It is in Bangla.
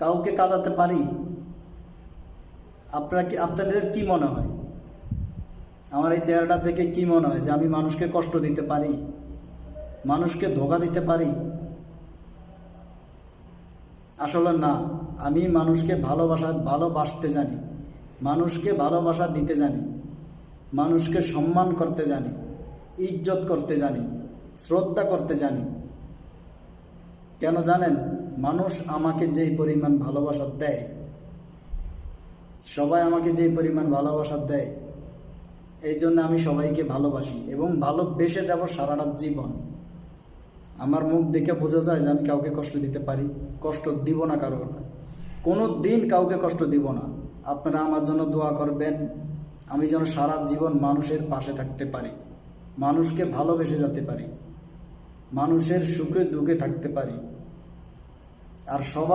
কাউকে কাঁদাতে পারি? আপনাদের কি মনে হয়? আমার এই চেহারাটা দেখে কি মনে হয় যে আমি মানুষকে কষ্ট দিতে পারি, মানুষকে ধোঁকা দিতে পারি? আসলে না। আমি মানুষকে ভালোবাসতে জানি, মানুষকে ভালোবাসা দিতে জানি, মানুষকে সম্মান করতে জানি, ইজ্জত করতে জানি, শ্রদ্ধা করতে জানি। কেন জানেন? মানুষ আমাকে যেই পরিমাণ ভালোবাসা দেয়, সবাই আমাকে যেই পরিমাণ ভালোবাসা দেয়, এই জন্য আমি সবাইকে ভালোবাসি এবং ভালোবেসে যাব সারাটা জীবন। আমার মুখ দেখে বোঝা যায় যে আমি কাউকে কষ্ট দিতে পারি। কষ্ট দিব না কারো, কোনো দিন কাউকে কষ্ট দিব না। আপনারা আমার জন্য দোয়া করবেন, আমি যেন সারা জীবন মানুষের পাশে থাকতে পারি, মানুষকে ভালোবেসে যেতে পারি, মানুষের সুখে দুঃখে থাকতে পারি। আর সবাই